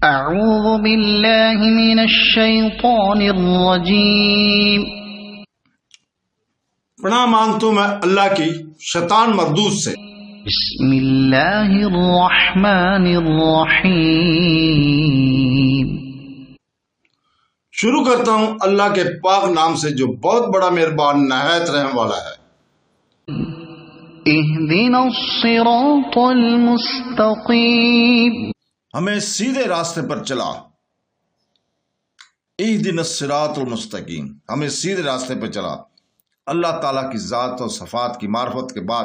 اعوذ باللہ من الشیطان الرجیم۔ پناہ مانگتا ہوں میں اللہ کی شیطان مردود سے۔ بسم اللہ الرحمن الرحیم۔ شروع کرتا ہوں اللہ کے پاک نام سے جو بہت بڑا مہربان نہایت رحم والا ہے۔ اہدنا الصراط المستقیم۔ ہمیں سیدھے راستے پر چلا۔ اہدنا الصراط المستقیم، ہمیں سیدھے راستے پر چلا۔ اللہ تعالیٰ کی ذات اور صفات کی معرفت کے بعد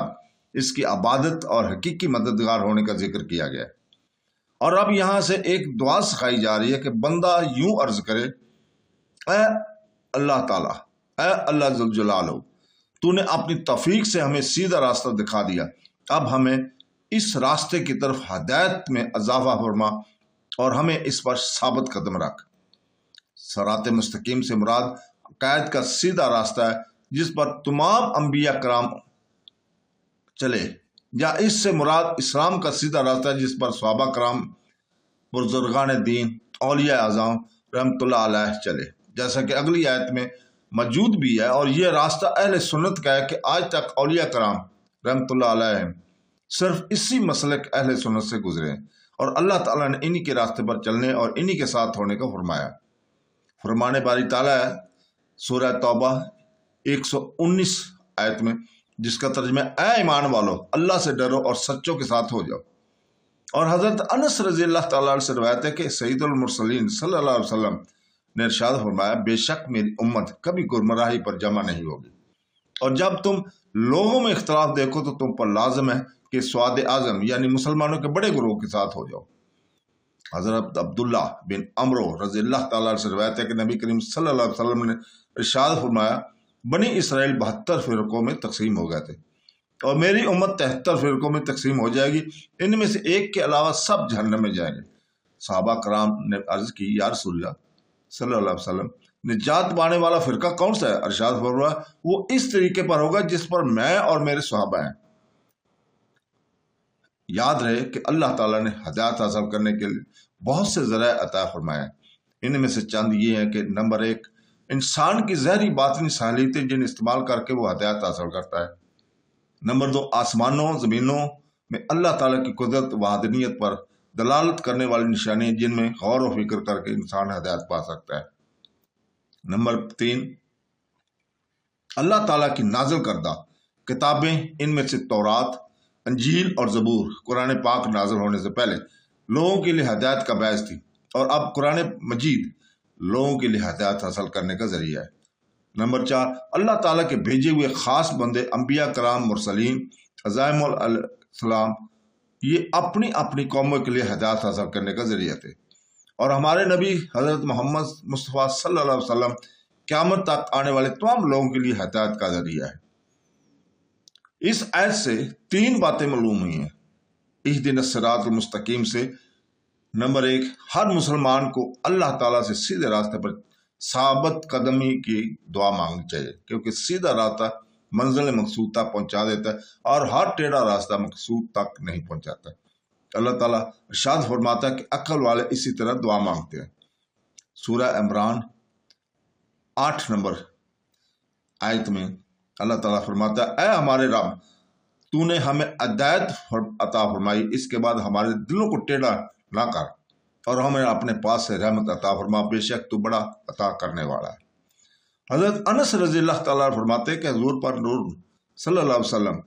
اس کی عبادت اور حقیقی مددگار ہونے کا ذکر کیا گیا ہے، اور اب یہاں سے ایک دعا سکھائی جا رہی ہے کہ بندہ یوں عرض کرے، اے اللہ تعالیٰ، اے اللہ ذل جلالہ، تو نے اپنی توفیق سے ہمیں سیدھا راستہ دکھا دیا، اب ہمیں اس راستے کی طرف ہدایت میں اضافہ فرما اور ہمیں اس پر ثابت قدم رکھ۔ صراط مستقیم سے مراد عقائد کا سیدھا راستہ ہے جس پر تمام انبیاء کرام چلے، یا اس سے مراد اسلام کا سیدھا راستہ ہے جس پر صحابہ کرام، بزرگان دین، اولیاء اعظام رحمۃ اللہ علیہ چلے، جیسا کہ اگلی آیت میں موجود بھی ہے۔ اور یہ راستہ اہل سنت کا ہے کہ آج تک اولیاء کرام رحمۃ اللہ علیہ صرف اسی مسلک اہل سنت سے گزرے ہیں، اور اللہ تعالیٰ نے انہی کے راستے پر چلنے اور انہی کے ساتھ ہونے کا فرمایا۔ فرمان باری تعالیٰ ہے سورہ توبہ 119 آیت میں، جس کا ترجمہ اے ایمان والو، اللہ سے ڈرو اور سچوں کے ساتھ ہو جاؤ۔ اور حضرت انس رضی اللہ تعالیٰ عنہ سے روایت ہے کہ سید المرسلین صلی اللہ علیہ وسلم نے ارشاد فرمایا، بے شک میری امت کبھی گمراہی پر جمع نہیں ہوگی، اور جب تم لوگوں میں اختلاف دیکھو تو تم پر لازم ہے کہ سواد اعظم یعنی مسلمانوں کے بڑے گروہ کے ساتھ ہو جاؤ۔ حضرت عبداللہ بن عمرو رضی اللہ تعالیٰ عنہ سے روایت ہے کہ نبی کریم صلی اللہ علیہ وسلم نے ارشاد فرمایا، بنی اسرائیل 72 فرقوں میں تقسیم ہو گئے تھے، اور میری امت 73 فرقوں میں تقسیم ہو جائے گی، ان میں سے ایک کے علاوہ سب جہنم میں جائیں گے۔ صحابہ کرام نے عرض کی، یا رسول اللہ صلی اللہ علیہ وسلم، نجات پانے والا فرقہ کون سا ہے؟ ارشاد فرمایا، وہ اس طریقے پر ہوگا جس پر میں اور میرے صحابہ ہیں۔ یاد رہے کہ اللہ تعالیٰ نے ہدایت حاصل کرنے کے لیے بہت سے ذرائع عطا فرمائے ہیں، ان میں سے چند یہ ہیں کہ نمبر 1، انسان کی ظاہری باطنی صلاحیتیں جن استعمال کر کے وہ ہدایت حاصل کرتا ہے۔ نمبر 2، آسمانوں زمینوں میں اللہ تعالیٰ کی قدرت وحدانیت پر دلالت کرنے والی نشانیاں جن میں غور و فکر کر کے انسان ہدایت پا سکتا ہے۔ نمبر 3، اللہ تعالیٰ کی نازل کردہ کتابیں، ان میں سے تورات، انجیل اور زبور قرآن پاک نازل ہونے سے پہلے لوگوں کے لیے ہدایت کا باعث تھی، اور اب قرآن مجید لوگوں کے لیے ہدایت حاصل کرنے کا ذریعہ ہے۔ نمبر 4، اللہ تعالیٰ کے بھیجے ہوئے خاص بندے انبیاء کرام، مرسلین، عزائم علیہ السلام، یہ اپنی اپنی قوموں کے لیے ہدایت حاصل کرنے کا ذریعہ تھے، اور ہمارے نبی حضرت محمد مصطفیٰ صلی اللہ علیہ وسلم قیامت تک آنے والے تمام لوگوں کے لیے ہدایت کا ذریعہ ہے۔ اس آیت سے 3 باتیں معلوم ہوئی ہیں۔ اہدنا الصراط المستقیم سے نمبر 1، ہر مسلمان کو اللہ تعالیٰ سے سیدھے راستے پر ثابت قدمی کی دعا مانگنی چاہیے، کیونکہ سیدھا راستہ منزل مقصود تک پہنچا دیتا ہے، اور ہر ٹیڑھا راستہ مقصود تک نہیں پہنچاتا۔ اللہ تعالیٰ ارشاد فرماتا ہے کہ عقل والے اسی طرح دعا مانگتے ہیں۔ سورہ عمران 8 نمبر آیت میں اللہ تعالیٰ فرماتا ہے، اے ہمارے رب، تو نے ہمیں ہدایت عطا فرمائی، اس کے بعد ہمارے دلوں کو ٹیڑھا نہ کر، اور ہمیں اپنے پاس سے رحمت عطا فرما، بے شک تو بڑا عطا کرنے والا ہے۔ حضرت انس رضی اللہ تعالیٰ فرماتے کہ حضور پر نور صلی اللہ علیہ وسلم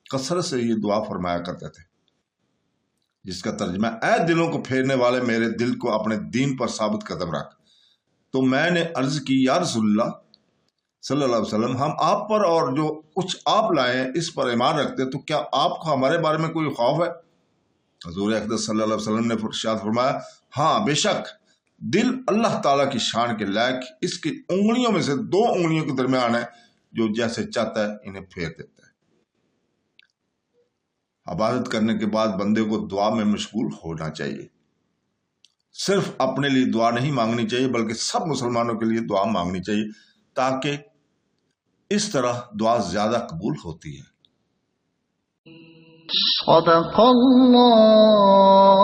کثرت سے یہ دعا فرمایا کرتے تھے، جس کا ترجمہ، اے دلوں کو پھیرنے والے، میرے دل کو اپنے دین پر ثابت قدم رکھ۔ تو میں نے عرض کی، یا رسول اللہ صلی اللہ علیہ وسلم، ہم آپ پر اور جو کچھ آپ لائے ہیں اس پر ایمان رکھتے، تو کیا آپ کو ہمارے بارے میں کوئی خوف ہے؟ حضور اقدس صلی اللہ علیہ وسلم نے ارشاد فرمایا، ہاں بے شک دل اللہ تعالیٰ کی شان کے لائق اس کی انگلیوں میں سے 2 انگلیوں کے درمیان ہے، جو جیسے چاہتا ہے انہیں پھیر دیتا ہے۔ عبادت کرنے کے بعد بندے کو دعا میں مشغول ہونا چاہیے، صرف اپنے لیے دعا نہیں مانگنی چاہیے بلکہ سب مسلمانوں کے لیے دعا مانگنی چاہیے، تاکہ اس طرح دعا زیادہ قبول ہوتی ہے۔ صدق اللہ